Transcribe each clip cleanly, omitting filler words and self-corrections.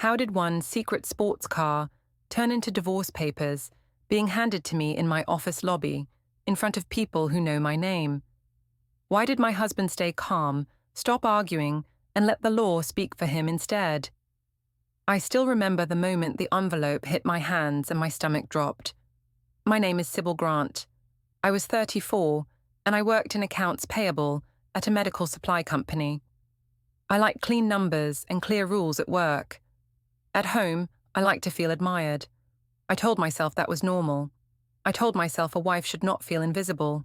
How did one secret sports car turn into divorce papers being handed to me in my office lobby, in front of people who know my name? Why did my husband stay calm, stop arguing, and let the law speak for him instead? I still remember the moment the envelope hit my hands and my stomach dropped. My name is Sybil Grant. I was 34, and I worked in accounts payable at a medical supply company. I like clean numbers and clear rules at work. At home, I like to feel admired. I told myself that was normal. I told myself a wife should not feel invisible.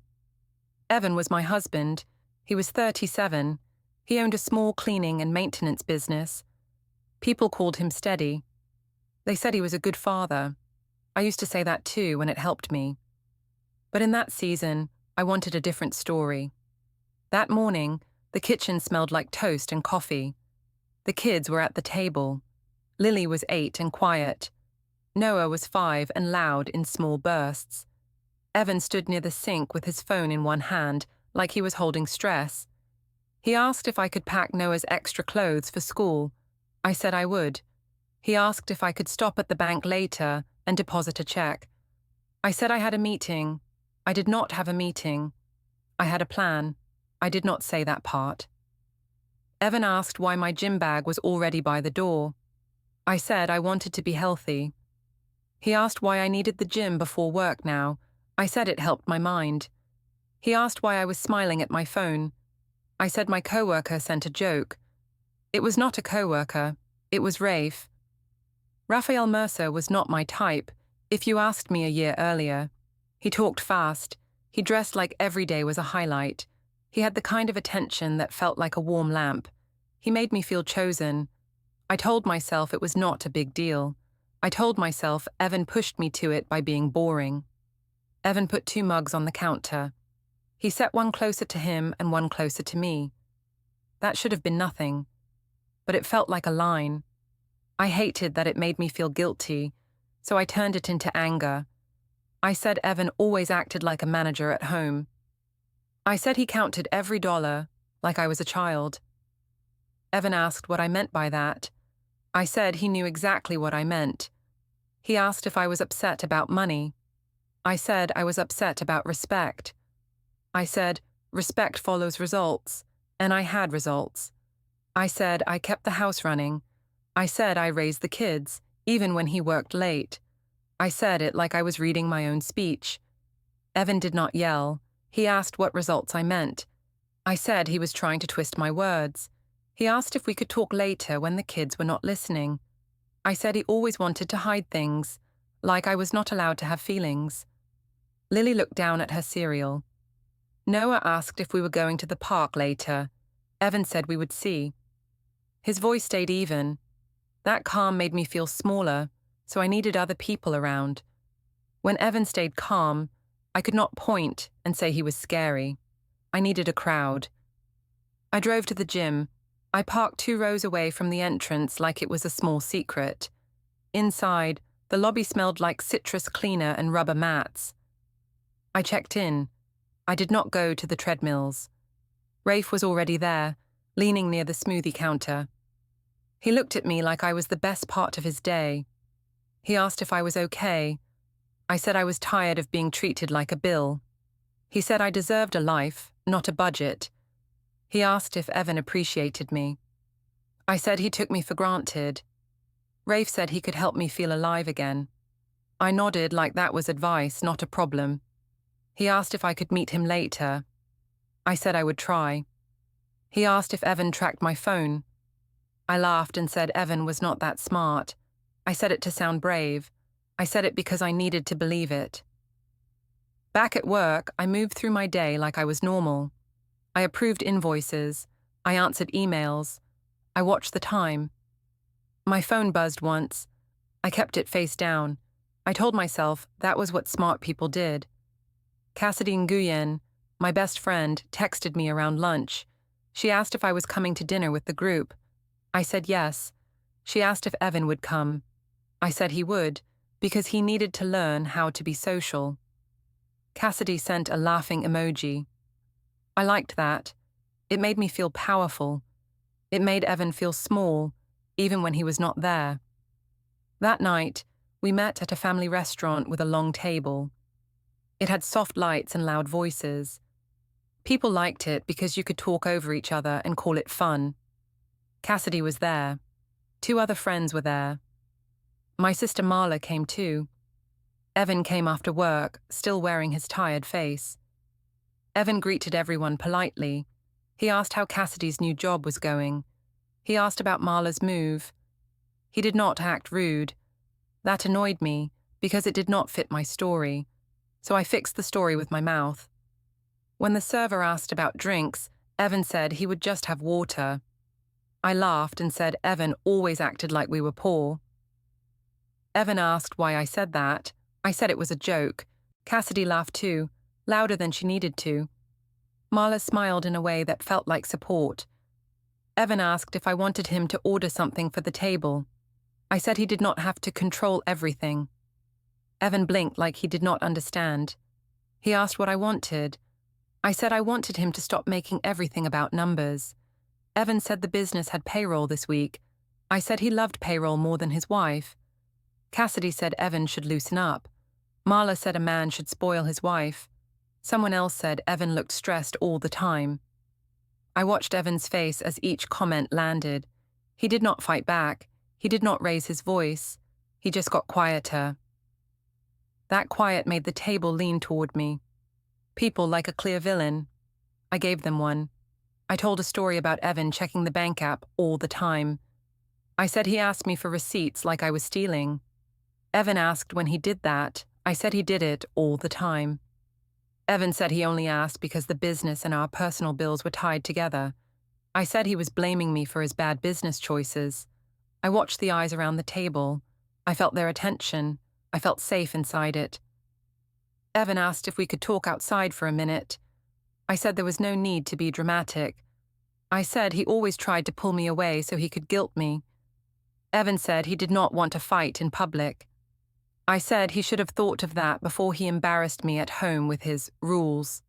Evan was my husband. He was 37. He owned a small cleaning and maintenance business. People called him steady. They said he was a good father. I used to say that too when it helped me. But in that season, I wanted a different story. That morning, the kitchen smelled like toast and coffee. The kids were at the table. Lily was 8 and quiet. Noah was 5 and loud in small bursts. Evan stood near the sink with his phone in one hand, like he was holding stress. He asked if I could pack Noah's extra clothes for school. I said I would. He asked if I could stop at the bank later and deposit a check. I said I had a meeting. I did not have a meeting. I had a plan. I did not say that part. Evan asked why my gym bag was already by the door. I said I wanted to be healthy. He asked why I needed the gym before work now. I said it helped my mind. He asked why I was smiling at my phone. I said my coworker sent a joke. It was not a coworker. It was Rafe. Raphael Mercer was not my type, if you asked me a year earlier. He talked fast. He dressed like every day was a highlight. He had the kind of attention that felt like a warm lamp. He made me feel chosen. I told myself it was not a big deal. I told myself Evan pushed me to it by being boring. Evan put 2 mugs on the counter. He set one closer to him and one closer to me. That should have been nothing, but it felt like a line. I hated that it made me feel guilty, so I turned it into anger. I said Evan always acted like a manager at home. I said he counted every dollar, like I was a child. Evan asked what I meant by that. I said he knew exactly what I meant. He asked if I was upset about money. I said I was upset about respect. I said respect follows results, and I had results. I said I kept the house running. I said I raised the kids, even when he worked late. I said it like I was reading my own speech. Evan did not yell. He asked what results I meant. I said he was trying to twist my words. He asked if we could talk later when the kids were not listening. I said he always wanted to hide things, like I was not allowed to have feelings. Lily looked down at her cereal. Noah asked if we were going to the park later. Evan said we would see. His voice stayed even. That calm made me feel smaller, so I needed other people around. When Evan stayed calm, I could not point and say he was scary. I needed a crowd. I drove to the gym. I parked 2 rows away from the entrance like it was a small secret. Inside, the lobby smelled like citrus cleaner and rubber mats. I checked in. I did not go to the treadmills. Rafe was already there, leaning near the smoothie counter. He looked at me like I was the best part of his day. He asked if I was okay. I said I was tired of being treated like a bill. He said I deserved a life, not a budget. He asked if Evan appreciated me. I said he took me for granted. Rafe said he could help me feel alive again. I nodded like that was advice, not a problem. He asked if I could meet him later. I said I would try. He asked if Evan tracked my phone. I laughed and said Evan was not that smart. I said it to sound brave. I said it because I needed to believe it. Back at work, I moved through my day like I was normal. I approved invoices. I answered emails. I watched the time. My phone buzzed once. I kept it face down. I told myself that was what smart people did. Cassidy Nguyen, my best friend, texted me around lunch. She asked if I was coming to dinner with the group. I said yes. She asked if Evan would come. I said he would, because he needed to learn how to be social. Cassidy sent a laughing emoji. I liked that. It made me feel powerful. It made Evan feel small, even when he was not there. That night, we met at a family restaurant with a long table. It had soft lights and loud voices. People liked it because you could talk over each other and call it fun. Cassidy was there. 2 other friends were there. My sister Marla came too. Evan came after work, still wearing his tired face. Evan greeted everyone politely. He asked how Cassidy's new job was going. He asked about Marla's move. He did not act rude. That annoyed me because it did not fit my story, so I fixed the story with my mouth. When the server asked about drinks, Evan said he would just have water. I laughed and said Evan always acted like we were poor. Evan asked why I said that. I said it was a joke. Cassidy laughed too, louder than she needed to. Marla smiled in a way that felt like support. Evan asked if I wanted him to order something for the table. I said he did not have to control everything. Evan blinked like he did not understand. He asked what I wanted. I said I wanted him to stop making everything about numbers. Evan said the business had payroll this week. I said he loved payroll more than his wife. Cassidy said Evan should loosen up. Marla said a man should spoil his wife. Someone else said Evan looked stressed all the time. I watched Evan's face as each comment landed. He did not fight back. He did not raise his voice. He just got quieter. That quiet made the table lean toward me. People like a clear villain. I gave them one. I told a story about Evan checking the bank app all the time. I said he asked me for receipts like I was stealing. Evan asked when he did that. I said he did it all the time. Evan said he only asked because the business and our personal bills were tied together. I said he was blaming me for his bad business choices. I watched the eyes around the table. I felt their attention. I felt safe inside it. Evan asked if we could talk outside for a minute. I said there was no need to be dramatic. I said he always tried to pull me away so he could guilt me. Evan said he did not want to fight in public. I said he should have thought of that before he embarrassed me at home with his rules.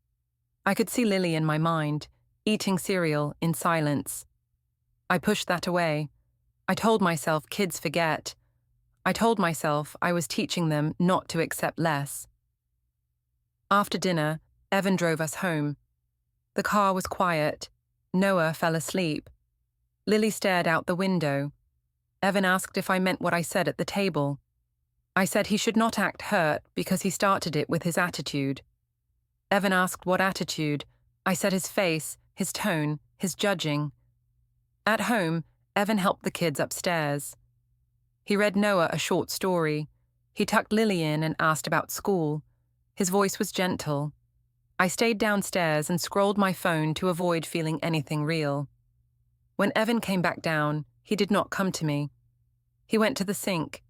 I could see Lily in my mind, eating cereal in silence. I pushed that away. I told myself kids forget. I told myself I was teaching them not to accept less. After dinner, Evan drove us home. The car was quiet. Noah fell asleep. Lily stared out the window. Evan asked if I meant what I said at the table. I said he should not act hurt because he started it with his attitude. Evan asked what attitude. I said his face, his tone, his judging. At home, Evan helped the kids upstairs. He read Noah a short story. He tucked Lily in and asked about school. His voice was gentle. I stayed downstairs and scrolled my phone to avoid feeling anything real. When Evan came back down, he did not come to me. He went to the sink.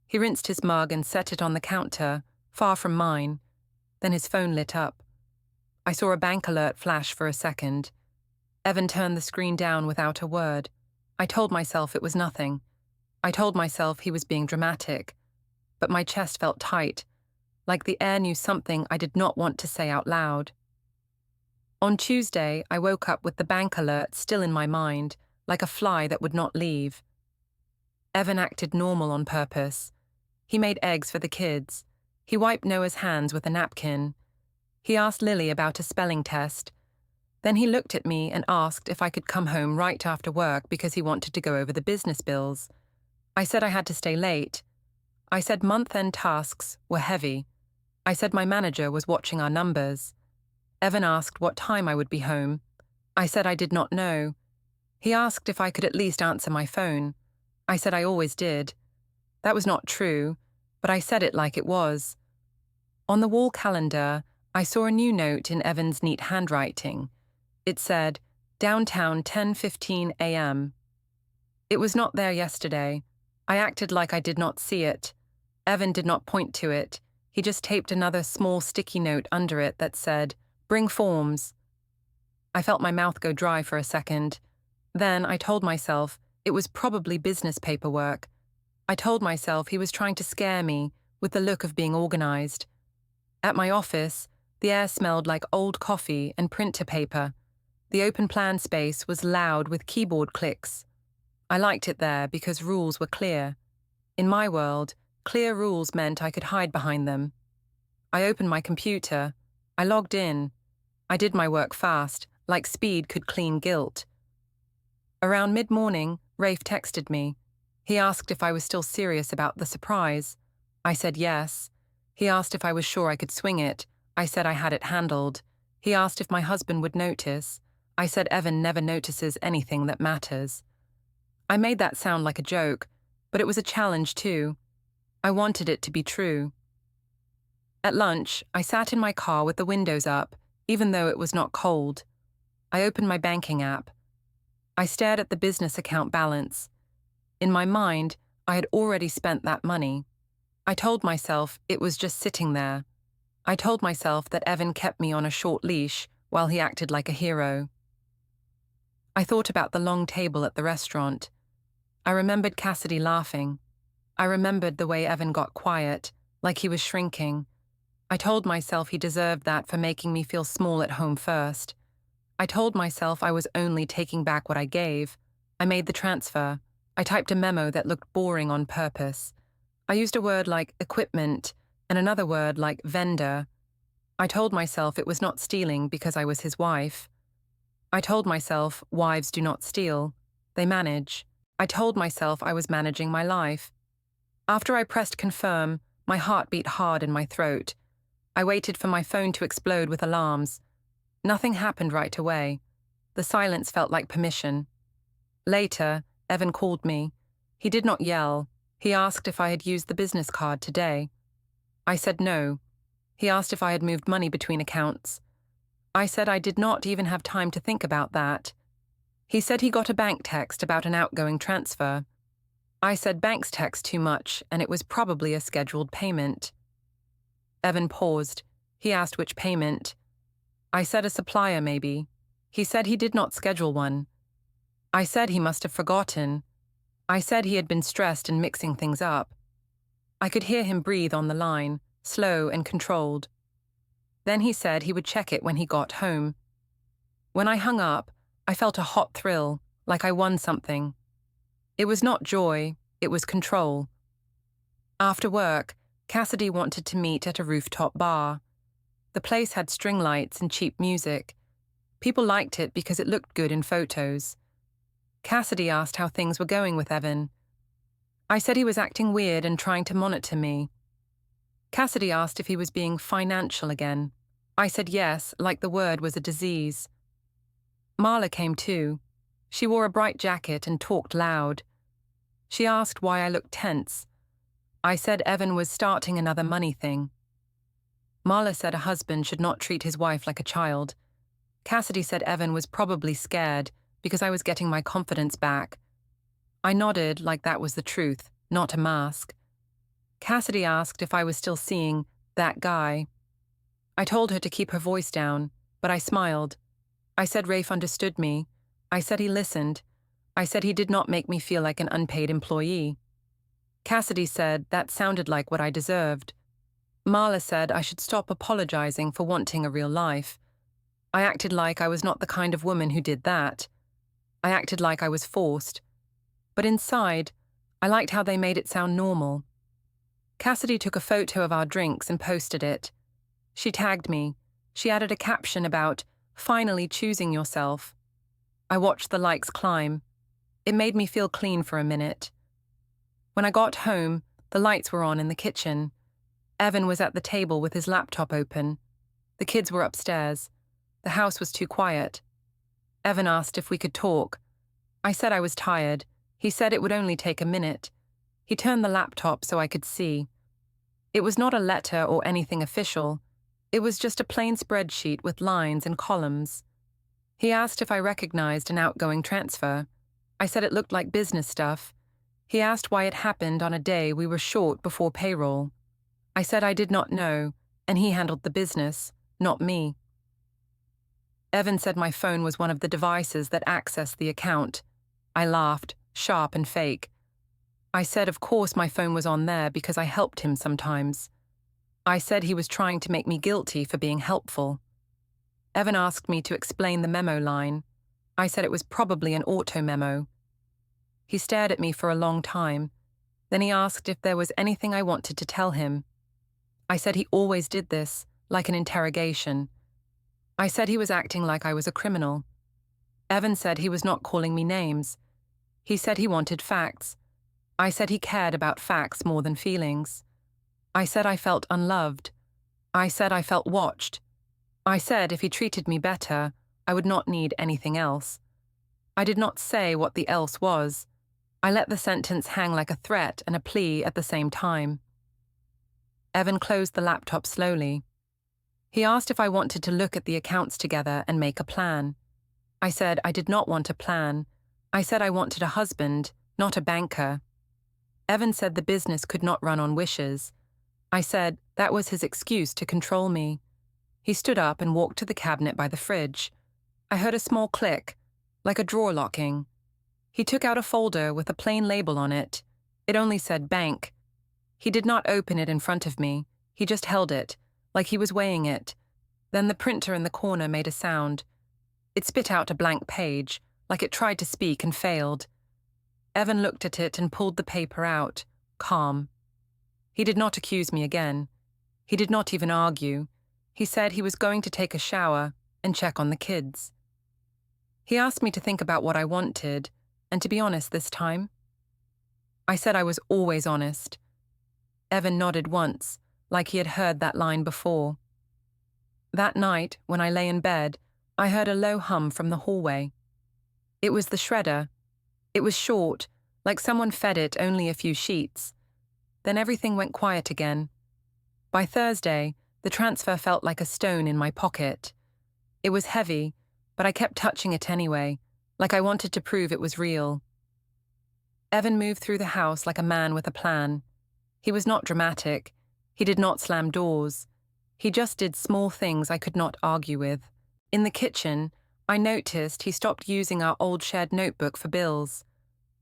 He rinsed his mug and set it on the counter, far from mine. Then his phone lit up. I saw a bank alert flash for a second. Evan turned the screen down without a word. I told myself it was nothing. I told myself he was being dramatic. But my chest felt tight, like the air knew something I did not want to say out loud. On Tuesday, I woke up with the bank alert still in my mind, like a fly that would not leave. Evan acted normal on purpose. He made eggs for the kids. He wiped Noah's hands with a napkin. He asked Lily about a spelling test. Then he looked at me and asked if I could come home right after work because he wanted to go over the business bills. I said I had to stay late. I said month-end tasks were heavy. I said my manager was watching our numbers. Evan asked what time I would be home. I said I did not know. He asked if I could at least answer my phone. I said I always did. That was not true, but I said it like it was. On the wall calendar, I saw a new note in Evan's neat handwriting. It said, downtown 10:15 a.m. It was not there yesterday. I acted like I did not see it. Evan did not point to it. He just taped another small sticky note under it that said, bring forms. I felt my mouth go dry for a second. Then I told myself it was probably business paperwork. I told myself he was trying to scare me with the look of being organized. At my office, the air smelled like old coffee and printer paper. The open plan space was loud with keyboard clicks. I liked it there because rules were clear. In my world, clear rules meant I could hide behind them. I opened my computer. I logged in. I did my work fast, like speed could clean guilt. Around mid-morning, Rafe texted me. He asked if I was still serious about the surprise. I said yes. He asked if I was sure I could swing it. I said I had it handled. He asked if my husband would notice. I said Evan never notices anything that matters. I made that sound like a joke, but it was a challenge too. I wanted it to be true. At lunch, I sat in my car with the windows up, even though it was not cold. I opened my banking app. I stared at the business account balance. In my mind, I had already spent that money. I told myself it was just sitting there. I told myself that Evan kept me on a short leash while he acted like a hero. I thought about the long table at the restaurant. I remembered Cassidy laughing. I remembered the way Evan got quiet, like he was shrinking. I told myself he deserved that for making me feel small at home first. I told myself I was only taking back what I gave. I made the transfer. I typed a memo that looked boring on purpose. I used a word like equipment and another word like vendor. I told myself it was not stealing because I was his wife. I told myself wives do not steal, they manage. I told myself I was managing my life. After I pressed confirm, my heart beat hard in my throat. I waited for my phone to explode with alarms. Nothing happened right away. The silence felt like permission. Later, Evan called me. He did not yell. He asked if I had used the business card today. I said no. He asked if I had moved money between accounts. I said I did not even have time to think about that. He said he got a bank text about an outgoing transfer. I said banks text too much, and it was probably a scheduled payment. Evan paused. He asked which payment. I said a supplier, maybe. He said he did not schedule one. I said he must have forgotten. I said he had been stressed and mixing things up. I could hear him breathe on the line, slow and controlled. Then he said he would check it when he got home. When I hung up, I felt a hot thrill, like I won something. It was not joy, it was control. After work, Cassidy wanted to meet at a rooftop bar. The place had string lights and cheap music. People liked it because it looked good in photos. Cassidy asked how things were going with Evan. I said he was acting weird and trying to monitor me. Cassidy asked if he was being financial again. I said yes, like the word was a disease. Marla came too. She wore a bright jacket and talked loud. She asked why I looked tense. I said Evan was starting another money thing. Marla said a husband should not treat his wife like a child. Cassidy said Evan was probably scared because I was getting my confidence back. I nodded like that was the truth, not a mask. Cassidy asked if I was still seeing that guy. I told her to keep her voice down, but I smiled. I said Rafe understood me. I said he listened. I said he did not make me feel like an unpaid employee. Cassidy said that sounded like what I deserved. Marla said I should stop apologizing for wanting a real life. I acted like I was not the kind of woman who did that. I acted like I was forced. But inside, I liked how they made it sound normal. Cassidy took a photo of our drinks and posted it. She tagged me. She added a caption about finally choosing yourself. I watched the likes climb. It made me feel clean for a minute. When I got home, the lights were on in the kitchen. Evan was at the table with his laptop open. The kids were upstairs. The house was too quiet. Evan asked if we could talk. I said I was tired. He said it would only take a minute. He turned the laptop so I could see. It was not a letter or anything official. It was just a plain spreadsheet with lines and columns. He asked if I recognized an outgoing transfer. I said it looked like business stuff. He asked why it happened on a day we were short before payroll. I said I did not know, and he handled the business, not me. Evan said my phone was one of the devices that accessed the account. I laughed, sharp and fake. I said of course my phone was on there because I helped him sometimes. I said he was trying to make me guilty for being helpful. Evan asked me to explain the memo line. I said it was probably an auto memo. He stared at me for a long time. Then he asked if there was anything I wanted to tell him. I said he always did this, like an interrogation. I said he was acting like I was a criminal. Evan said he was not calling me names. He said he wanted facts. I said he cared about facts more than feelings. I said I felt unloved. I said I felt watched. I said if he treated me better, I would not need anything else. I did not say what the else was. I let the sentence hang like a threat and a plea at the same time. Evan closed the laptop slowly. He asked if I wanted to look at the accounts together and make a plan. I said I did not want a plan. I said I wanted a husband, not a banker. Evan said the business could not run on wishes. I said that was his excuse to control me. He stood up and walked to the cabinet by the fridge. I heard a small click, like a drawer locking. He took out a folder with a plain label on it. It only said bank. He did not open it in front of me. He just held it, like he was weighing it. Then the printer in the corner made a sound. It spit out a blank page, like it tried to speak and failed. Evan looked at it and pulled the paper out, calm. He did not accuse me again. He did not even argue. He said he was going to take a shower and check on the kids. He asked me to think about what I wanted, and to be honest this time. I said I was always honest. Evan nodded once, like he had heard that line before. That night, when I lay in bed, I heard a low hum from the hallway. It was the shredder. It was short, like someone fed it only a few sheets. Then everything went quiet again. By Thursday, the transfer felt like a stone in my pocket. It was heavy, but I kept touching it anyway, like I wanted to prove it was real. Evan moved through the house like a man with a plan. He was not dramatic. He did not slam doors. He just did small things I could not argue with. In the kitchen, I noticed he stopped using our old shared notebook for bills.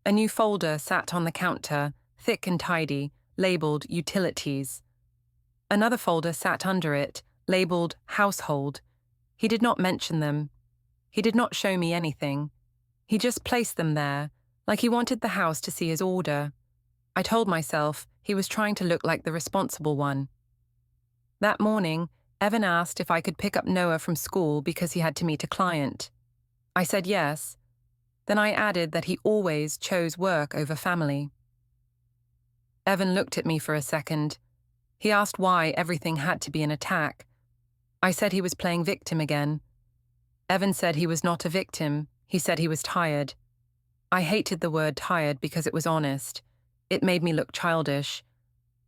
A new folder sat on the counter, thick and tidy, labeled Utilities. Another folder sat under it, labeled Household. He did not mention them. He did not show me anything. He just placed them there, like he wanted the house to see his order. I told myself he was trying to look like the responsible one. That morning, Evan asked if I could pick up Noah from school because he had to meet a client. I said yes. Then I added that he always chose work over family. Evan looked at me for a second. He asked why everything had to be an attack. I said he was playing victim again. Evan said he was not a victim. He said he was tired. I hated the word tired because it was honest. It made me look childish.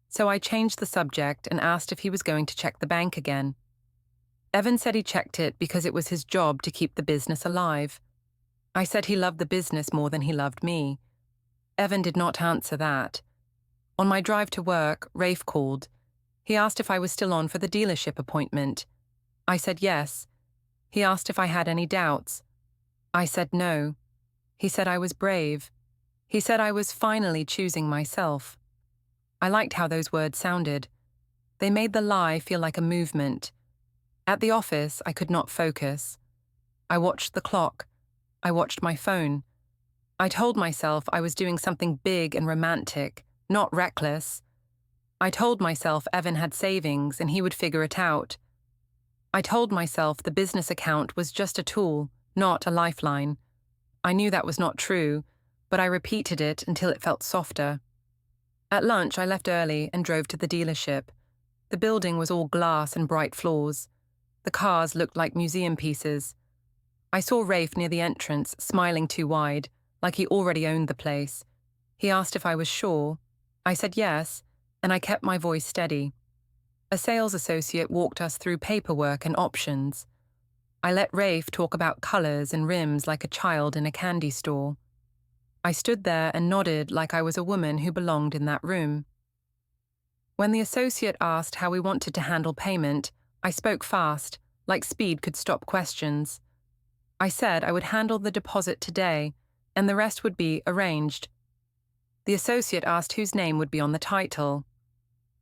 So I changed the subject and asked if he was going to check the bank again. Evan said he checked it because it was his job to keep the business alive. I said he loved the business more than he loved me. Evan did not answer that. On my drive to work, Rafe called. He asked if I was still on for the dealership appointment. I said yes. He asked if I had any doubts. I said no. He said I was brave. He said I was finally choosing myself. I liked how those words sounded. They made the lie feel like a movement. At the office, I could not focus. I watched the clock. I watched my phone. I told myself I was doing something big and romantic, not reckless. I told myself Evan had savings and he would figure it out. I told myself the business account was just a tool, not a lifeline. I knew that was not true, but I repeated it until it felt softer. At lunch, I left early and drove to the dealership. The building was all glass and bright floors. The cars looked like museum pieces. I saw Rafe near the entrance, smiling too wide, like he already owned the place. He asked if I was sure. I said yes, and I kept my voice steady. A sales associate walked us through paperwork and options. I let Rafe talk about colors and rims like a child in a candy store. I stood there and nodded like I was a woman who belonged in that room. When the associate asked how we wanted to handle payment, I spoke fast, like speed could stop questions. I said I would handle the deposit today, and the rest would be arranged. The associate asked whose name would be on the title.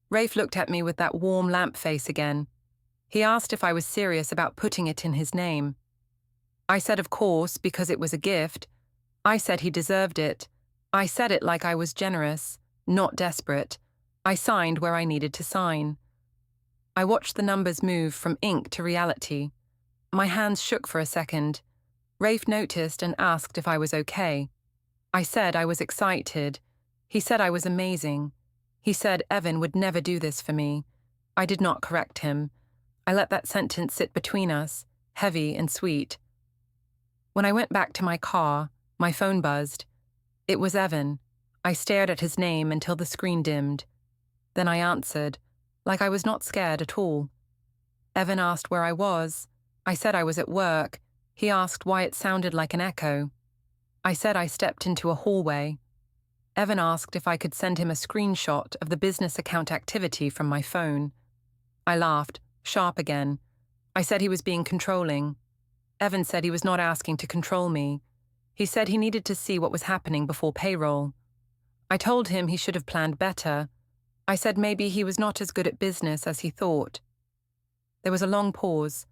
Rafe looked at me with that warm lamp face again. He asked if I was serious about putting it in his name. I said of course, because it was a gift. I said he deserved it. I said it like I was generous. not desperate. I signed where I needed to sign. I watched the numbers move from ink to reality. My hands shook for a second. Rafe noticed and asked if I was okay. I said I was excited. He said I was amazing. He said Evan would never do this for me. I did not correct him. I let that sentence sit between us, heavy and sweet. When I went back to my car, my phone buzzed. It was Evan. I stared at his name until the screen dimmed. Then I answered, like I was not scared at all. Evan asked where I was. I said I was at work. He asked why it sounded like an echo. I said I stepped into a hallway. Evan asked if I could send him a screenshot of the business account activity from my phone. I laughed, sharp again. I said he was being controlling. Evan said he was not asking to control me. He said he needed to see what was happening before payroll. I told him he should have planned better. I said maybe he was not as good at business as he thought. There was a long pause.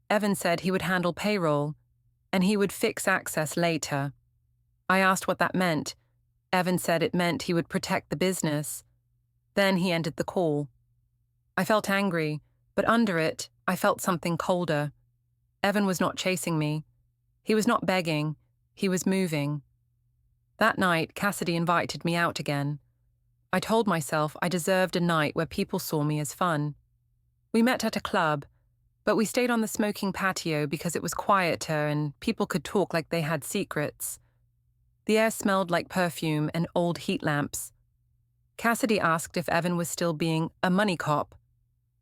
Evan said he would handle payroll, and he would fix access later. I asked what that meant. Evan said it meant he would protect the business. Then he ended the call. I felt angry, but under it, I felt something colder. Evan was not chasing me. He was not begging. He was moving. That night, Cassidy invited me out again. I told myself I deserved a night where people saw me as fun. We met at a club, but we stayed on the smoking patio because it was quieter and people could talk like they had secrets. The air smelled like perfume and old heat lamps. Cassidy asked if Evan was still being a money cop.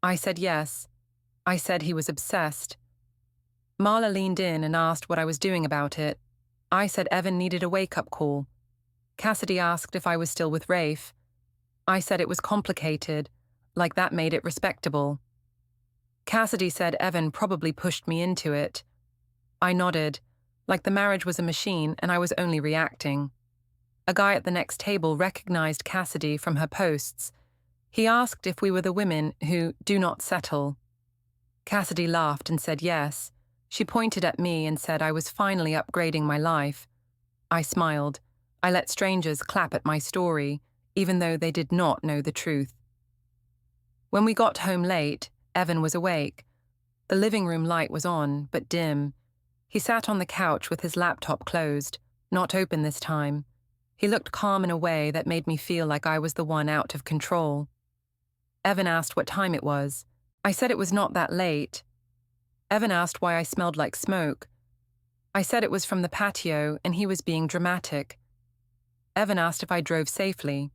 I said yes. I said he was obsessed. Marla leaned in and asked what I was doing about it. I said Evan needed a wake-up call. Cassidy asked if I was still with Rafe. I said it was complicated, like that made it respectable. Cassidy said Evan probably pushed me into it. I nodded, like the marriage was a machine and I was only reacting. A guy at the next table recognized Cassidy from her posts. He asked if we were the women who do not settle. Cassidy laughed and said yes. She pointed at me and said I was finally upgrading my life. I smiled. I let strangers clap at my story, even though they did not know the truth. When we got home late, Evan was awake. The living room light was on, but dim. He sat on the couch with his laptop closed, not open this time. He looked calm in a way that made me feel like I was the one out of control. Evan asked what time it was. I said it was not that late. Evan asked why I smelled like smoke. I said it was from the patio and he was being dramatic. Evan asked if I drove safely.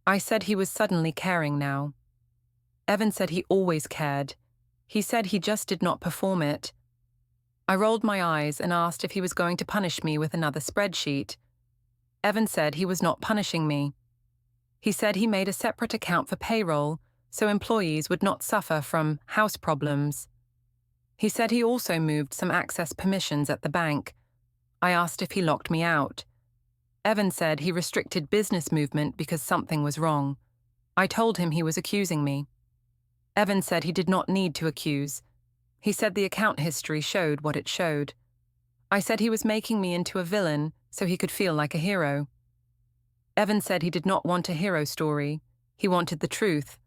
I said he was suddenly caring now. Evan said he always cared. He said he just did not perform it. I rolled my eyes and asked if he was going to punish me with another spreadsheet. Evan said he was not punishing me. He said he made a separate account for payroll so employees would not suffer from house problems. He said he also moved some access permissions at the bank. I asked if he locked me out. Evan said he restricted business movement because something was wrong. I told him he was accusing me. Evan said he did not need to accuse. He said the account history showed what it showed. I said he was making me into a villain so he could feel like a hero. Evan said he did not want a hero story. He wanted the truth.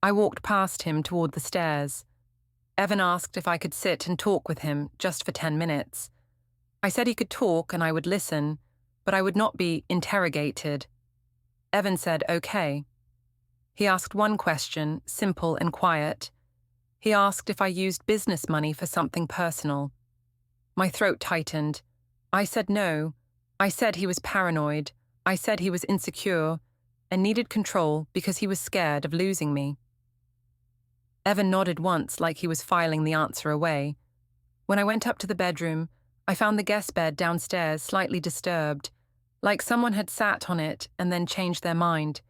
I walked past him toward the stairs. Evan asked if I could sit and talk with him just for 10 minutes. I said he could talk and I would listen, but I would not be interrogated. Evan said okay. He asked one question, simple and quiet. He asked if I used business money for something personal. My throat tightened. I said no. I said he was paranoid. I said he was insecure and needed control because he was scared of losing me. Evan nodded once like he was filing the answer away. When I went up to the bedroom, I found the guest bed downstairs slightly disturbed, like someone had sat on it and then changed their mind.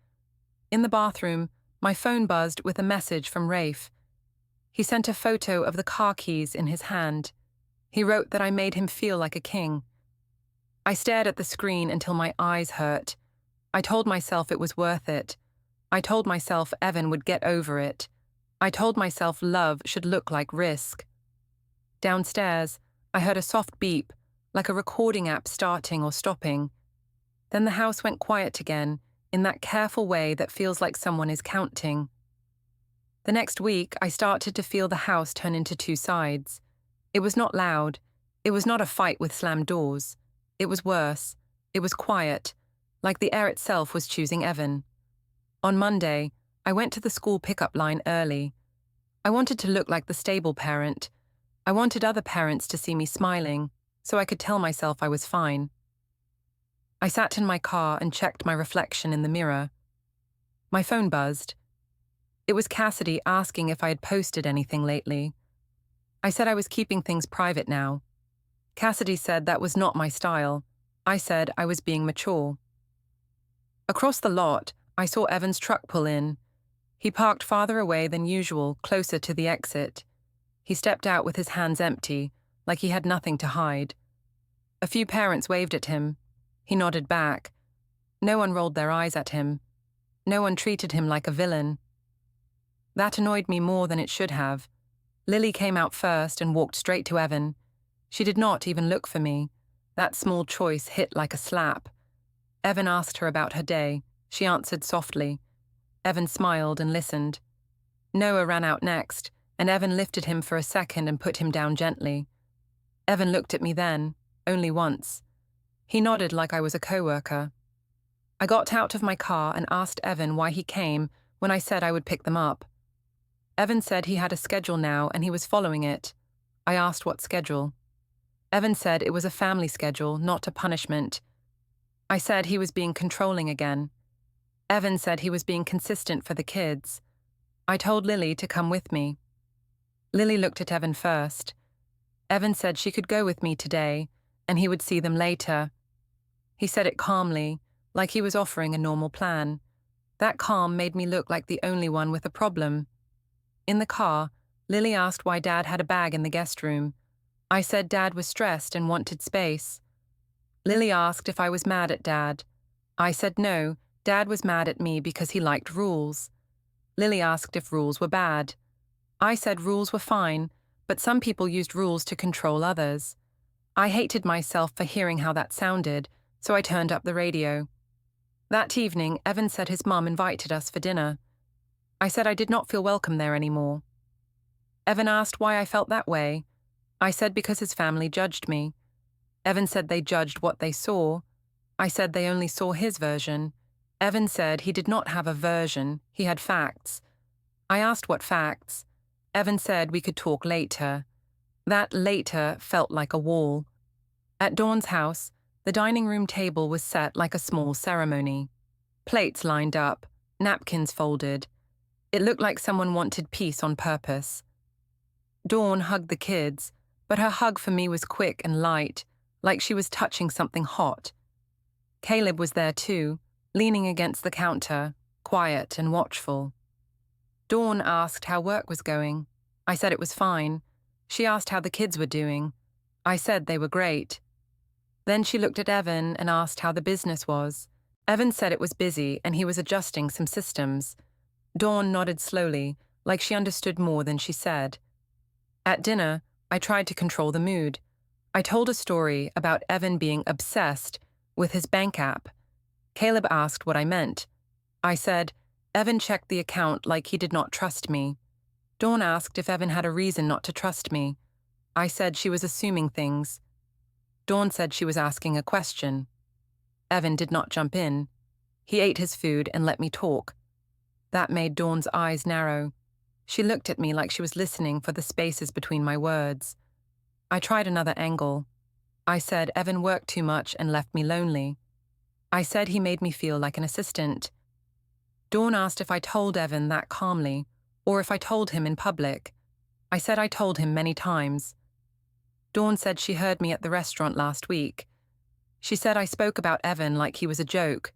In the bathroom, my phone buzzed with a message from Rafe. He sent a photo of the car keys in his hand. He wrote that I made him feel like a king. I stared at the screen until my eyes hurt. I told myself it was worth it. I told myself Evan would get over it. I told myself love should look like risk. Downstairs, I heard a soft beep, like a recording app starting or stopping. Then the house went quiet again, in that careful way that feels like someone is counting. The next week, I started to feel the house turn into two sides. It was not loud. It was not a fight with slammed doors. It was worse. It was quiet, like the air itself was choosing Evan. On Monday, I went to the school pickup line early. I wanted to look like the stable parent. I wanted other parents to see me smiling, so I could tell myself I was fine. I sat in my car and checked my reflection in the mirror. My phone buzzed. It was Cassidy asking if I had posted anything lately. I said I was keeping things private now. Cassidy said that was not my style. I said I was being mature. Across the lot, I saw Evan's truck pull in. He parked farther away than usual, closer to the exit. He stepped out with his hands empty, like he had nothing to hide. A few parents waved at him. He nodded back. No one rolled their eyes at him. No one treated him like a villain. That annoyed me more than it should have. Lily came out first and walked straight to Evan. She did not even look for me. That small choice hit like a slap. Evan asked her about her day. She answered softly. Evan smiled and listened. Noah ran out next, and Evan lifted him for a second and put him down gently. Evan looked at me then, only once. He nodded like I was a coworker. I got out of my car and asked Evan why he came when I said I would pick them up. Evan said he had a schedule now and he was following it. I asked what schedule. Evan said it was a family schedule, not a punishment. I said he was being controlling again. Evan said he was being consistent for the kids. I told Lily to come with me. Lily looked at Evan first. Evan said she could go with me today, and he would see them later. He said it calmly, like he was offering a normal plan. That calm made me look like the only one with a problem. In the car, Lily asked why Dad had a bag in the guest room. I said Dad was stressed and wanted space. Lily asked if I was mad at Dad. I said no, Dad was mad at me because he liked rules. Lily asked if rules were bad. I said rules were fine, but some people used rules to control others. I hated myself for hearing how that sounded, so I turned up the radio. That evening, Evan said his mum invited us for dinner. I said I did not feel welcome there anymore. Evan asked why I felt that way. I said because his family judged me. Evan said they judged what they saw. I said they only saw his version. Evan said he did not have a version, he had facts. I asked what facts. Evan said we could talk later. That later felt like a wall. At Dawn's house, the dining room table was set like a small ceremony. Plates lined up, napkins folded. It looked like someone wanted peace on purpose. Dawn hugged the kids, but her hug for me was quick and light, like she was touching something hot. Caleb was there too, leaning against the counter, quiet and watchful. Dawn asked how work was going. I said it was fine. She asked how the kids were doing. I said they were great. Then she looked at Evan and asked how the business was. Evan said it was busy and he was adjusting some systems. Dawn nodded slowly, like she understood more than she said. At dinner, I tried to control the mood. I told a story about Evan being obsessed with his bank app. Caleb asked what I meant. I said, Evan checked the account like he did not trust me. Dawn asked if Evan had a reason not to trust me. I said she was assuming things. Dawn said she was asking a question. Evan did not jump in. He ate his food and let me talk. That made Dawn's eyes narrow. She looked at me like she was listening for the spaces between my words. I tried another angle. I said Evan worked too much and left me lonely. I said he made me feel like an assistant. Dawn asked if I told Evan that calmly, or if I told him in public. I said I told him many times. Dawn said she heard me at the restaurant last week. She said I spoke about Evan like he was a joke.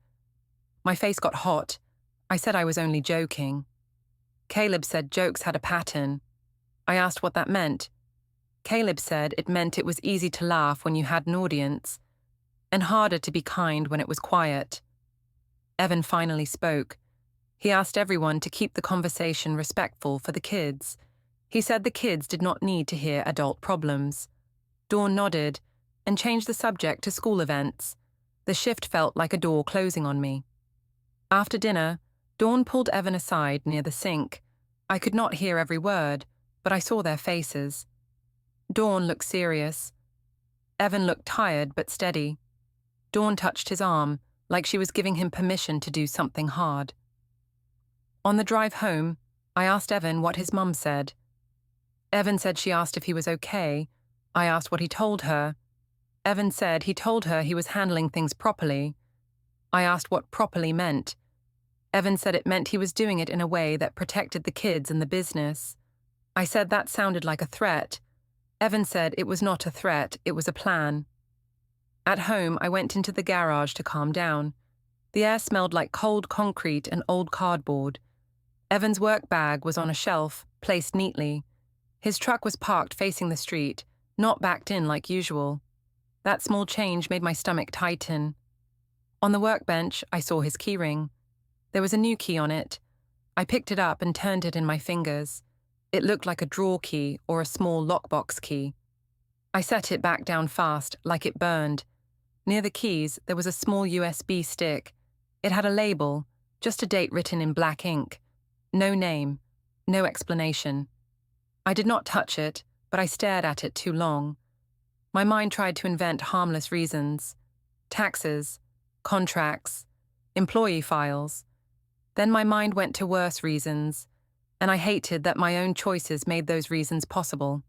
My face got hot. I said I was only joking. Caleb said jokes had a pattern. I asked what that meant. Caleb said it meant it was easy to laugh when you had an audience, and harder to be kind when it was quiet. Evan finally spoke. He asked everyone to keep the conversation respectful for the kids. He said the kids did not need to hear adult problems. Dawn nodded and changed the subject to school events. The shift felt like a door closing on me. After dinner, Dawn pulled Evan aside near the sink. I could not hear every word, but I saw their faces. Dawn looked serious. Evan looked tired but steady. Dawn touched his arm, like she was giving him permission to do something hard. On the drive home, I asked Evan what his mum said. Evan said she asked if he was okay. I asked what he told her. Evan said he told her he was handling things properly. I asked what properly meant. Evan said it meant he was doing it in a way that protected the kids and the business. I said that sounded like a threat. Evan said it was not a threat, it was a plan. At home, I went into the garage to calm down. The air smelled like cold concrete and old cardboard. Evan's work bag was on a shelf, placed neatly. His truck was parked facing the street, not backed in like usual. That small change made my stomach tighten. On the workbench, I saw his keyring. There was a new key on it. I picked it up and turned it in my fingers. It looked like a drawer key or a small lockbox key. I set it back down fast, like it burned. Near the keys, there was a small USB stick. It had a label, just a date written in black ink. No name, no explanation. I did not touch it, but I stared at it too long. My mind tried to invent harmless reasons. Taxes, contracts, employee files. Then my mind went to worse reasons, and I hated that my own choices made those reasons possible.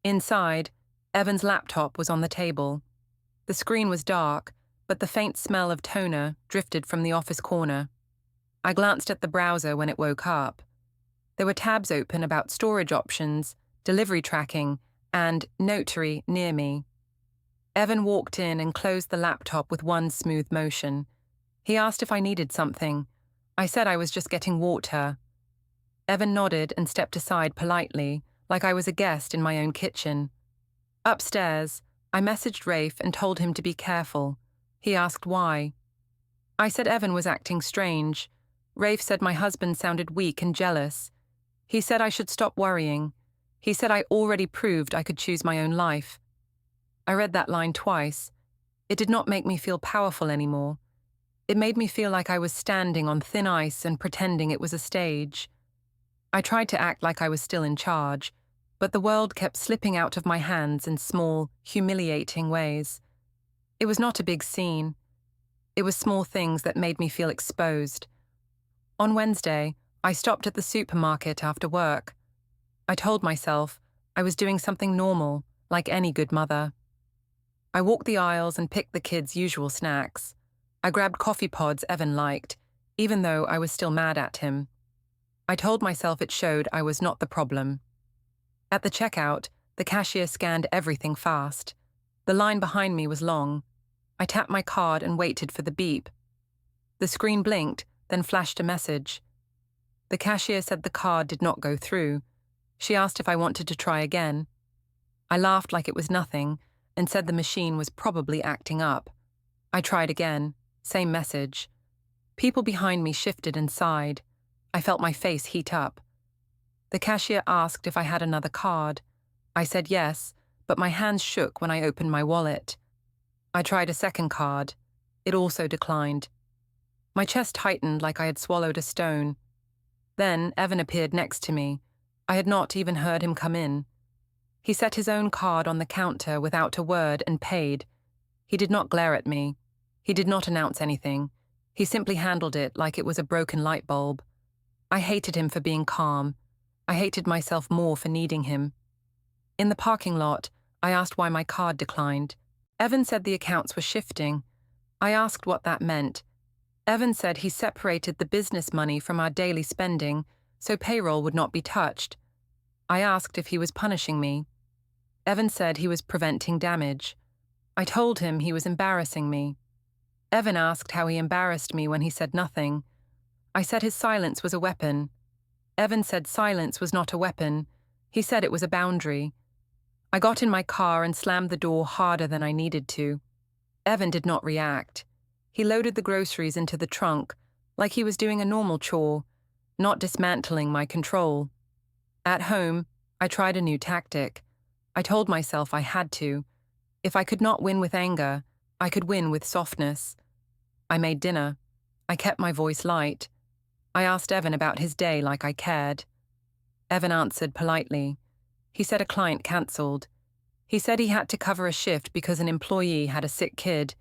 Inside, Evan's laptop was on the table. The screen was dark, but the faint smell of toner drifted from the office corner. I glanced at the browser when it woke up. There were tabs open about storage options, delivery tracking, and notary near me. Evan walked in and closed the laptop with one smooth motion. He asked if I needed something. I said I was just getting water. Evan nodded and stepped aside politely, like I was a guest in my own kitchen. Upstairs, I messaged Rafe and told him to be careful. He asked why. I said Evan was acting strange. Rafe said my husband sounded weak and jealous. He said I should stop worrying. He said I already proved I could choose my own life. I read that line twice. It did not make me feel powerful anymore. It made me feel like I was standing on thin ice and pretending it was a stage. I tried to act like I was still in charge, but the world kept slipping out of my hands in small, humiliating ways. It was not a big scene. It was small things that made me feel exposed. On Wednesday, I stopped at the supermarket after work. I told myself I was doing something normal, like any good mother. I walked the aisles and picked the kids' usual snacks. I grabbed coffee pods Evan liked, even though I was still mad at him. I told myself it showed I was not the problem. At the checkout, the cashier scanned everything fast. The line behind me was long. I tapped my card and waited for the beep. The screen blinked, then flashed a message. The cashier said the card did not go through. She asked if I wanted to try again. I laughed like it was nothing and said the machine was probably acting up. I tried again, same message. People behind me shifted and sighed. I felt my face heat up. The cashier asked if I had another card. I said yes, but my hands shook when I opened my wallet. I tried a second card. It also declined. My chest tightened like I had swallowed a stone. Then Evan appeared next to me. I had not even heard him come in. He set his own card on the counter without a word and paid. He did not glare at me. He did not announce anything. He simply handled it like it was a broken light bulb. I hated him for being calm. I hated myself more for needing him. In the parking lot, I asked why my card declined. Evan said the accounts were shifting. I asked what that meant. Evan said he separated the business money from our daily spending, so payroll would not be touched. I asked if he was punishing me. Evan said he was preventing damage. I told him he was embarrassing me. Evan asked how he embarrassed me when he said nothing. I said his silence was a weapon. Evan said silence was not a weapon. He said it was a boundary. I got in my car and slammed the door harder than I needed to. Evan did not react. He loaded the groceries into the trunk, like he was doing a normal chore, not dismantling my control. At home, I tried a new tactic. I told myself I had to. If I could not win with anger, I could win with softness. I made dinner. I kept my voice light. I asked Evan about his day like I cared. Evan answered politely. He said a client cancelled. He said he had to cover a shift because an employee had a sick kid.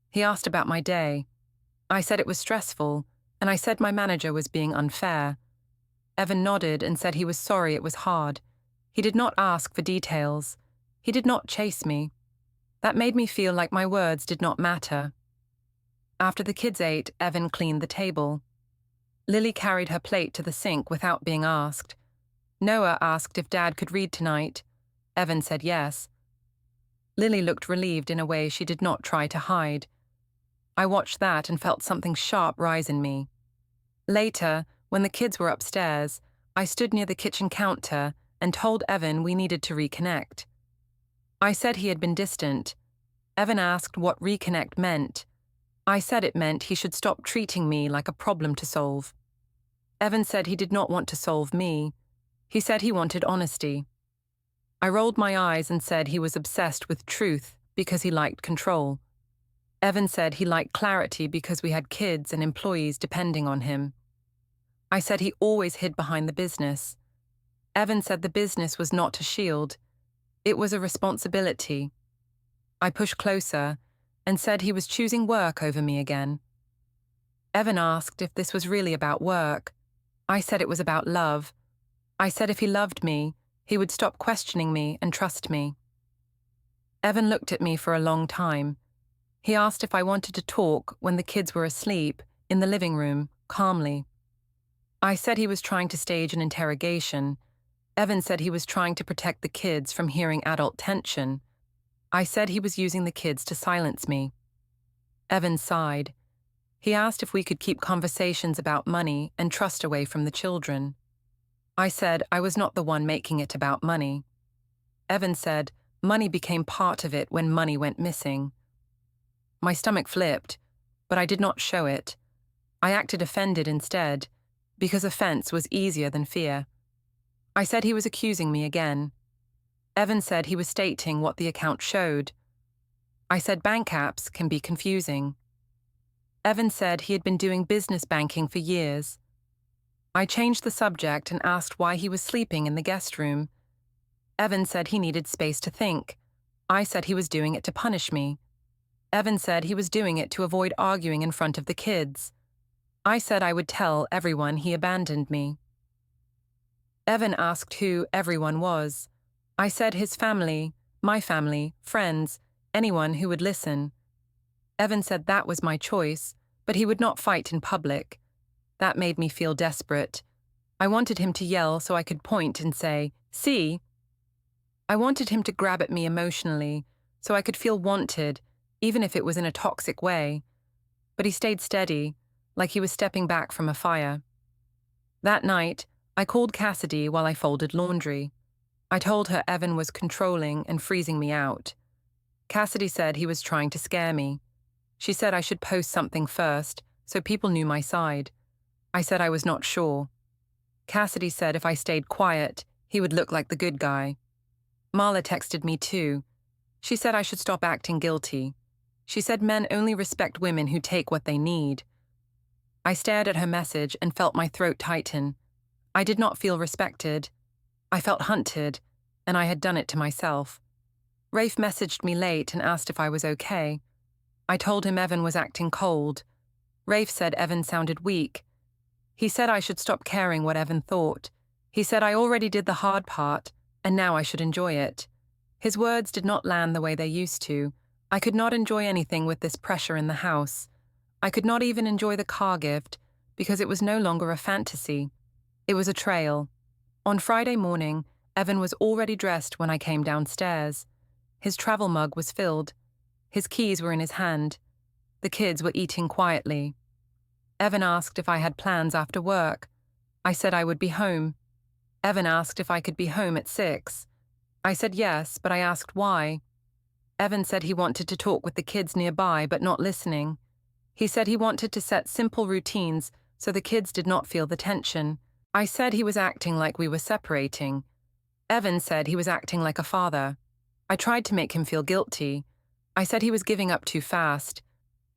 He asked about my day. I said it was stressful, and I said my manager was being unfair. Evan nodded and said he was sorry it was hard. He did not ask for details. He did not chase me. That made me feel like my words did not matter. After the kids ate, Evan cleaned the table. Lily carried her plate to the sink without being asked. Noah asked if Dad could read tonight. Evan said yes. Lily looked relieved in a way she did not try to hide. I watched that and felt something sharp rise in me. Later, when the kids were upstairs, I stood near the kitchen counter and told Evan we needed to reconnect. I said he had been distant. Evan asked what reconnect meant. I said it meant he should stop treating me like a problem to solve. Evan said he did not want to solve me. He said he wanted honesty. I rolled my eyes and said he was obsessed with truth because he liked control. Evan said he liked clarity because we had kids and employees depending on him. I said he always hid behind the business. Evan said the business was not a shield. It was a responsibility. I pushed closer and said he was choosing work over me again. Evan asked if this was really about work. I said it was about love. I said if he loved me, he would stop questioning me and trust me. Evan looked at me for a long time. He asked if I wanted to talk when the kids were asleep, in the living room, calmly. I said he was trying to stage an interrogation. Evan said he was trying to protect the kids from hearing adult tension. I said he was using the kids to silence me. Evan sighed. He asked if we could keep conversations about money and trust away from the children. I said I was not the one making it about money. Evan said money became part of it when money went missing. My stomach flipped, but I did not show it. I acted offended instead, because offense was easier than fear. I said he was accusing me again. Evan said he was stating what the account showed. I said bank apps can be confusing. Evan said he had been doing business banking for years. I changed the subject and asked why he was sleeping in the guest room. Evan said he needed space to think. I said he was doing it to punish me. Evan said he was doing it to avoid arguing in front of the kids. I said I would tell everyone he abandoned me. Evan asked who everyone was. I said his family, my family, friends, anyone who would listen. Evan said that was my choice, but he would not fight in public. That made me feel desperate. I wanted him to yell so I could point and say, "See?" I wanted him to grab at me emotionally so I could feel wanted, even if it was in a toxic way. But he stayed steady, like he was stepping back from a fire. That night, I called Cassidy while I folded laundry. I told her Evan was controlling and freezing me out. Cassidy said he was trying to scare me. She said I should post something first, so people knew my side. I said I was not sure. Cassidy said if I stayed quiet, he would look like the good guy. Marla texted me too. She said I should stop acting guilty. She said men only respect women who take what they need. I stared at her message and felt my throat tighten. I did not feel respected. I felt hunted, and I had done it to myself. Rafe messaged me late and asked if I was okay. I told him Evan was acting cold. Rafe said Evan sounded weak. He said I should stop caring what Evan thought. He said I already did the hard part, and now I should enjoy it. His words did not land the way they used to. I could not enjoy anything with this pressure in the house. I could not even enjoy the car gift, because it was no longer a fantasy. It was a trail. On Friday morning, Evan was already dressed when I came downstairs. His travel mug was filled. His keys were in his hand. The kids were eating quietly. Evan asked if I had plans after work. I said I would be home. Evan asked if I could be home at 6. I said yes, but I asked why. Evan said he wanted to talk with the kids nearby but not listening. He said he wanted to set simple routines so the kids did not feel the tension. I said he was acting like we were separating. Evan said he was acting like a father. I tried to make him feel guilty. I said he was giving up too fast.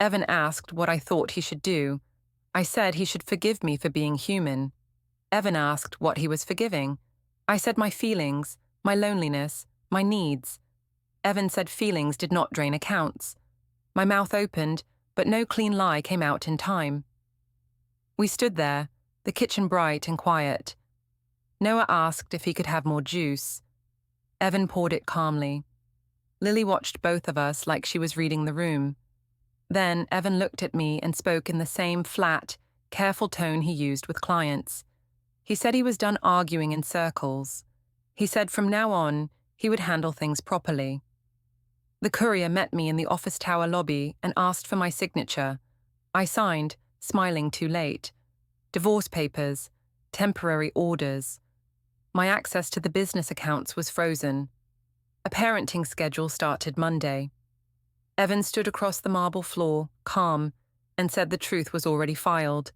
Evan asked what I thought he should do. I said he should forgive me for being human. Evan asked what he was forgiving. I said my feelings, my loneliness, my needs. Evan said feelings did not drain accounts. My mouth opened, but no clean lie came out in time. We stood there, the kitchen bright and quiet. Noah asked if he could have more juice. Evan poured it calmly. Lily watched both of us like she was reading the room. Then Evan looked at me and spoke in the same flat, careful tone he used with clients. He said he was done arguing in circles. He said from now on, he would handle things properly. The courier met me in the office tower lobby and asked for my signature. I signed, smiling too late. Divorce papers, temporary orders. My access to the business accounts was frozen. A parenting schedule started Monday. Evan stood across the marble floor, calm, and said the truth was already filed.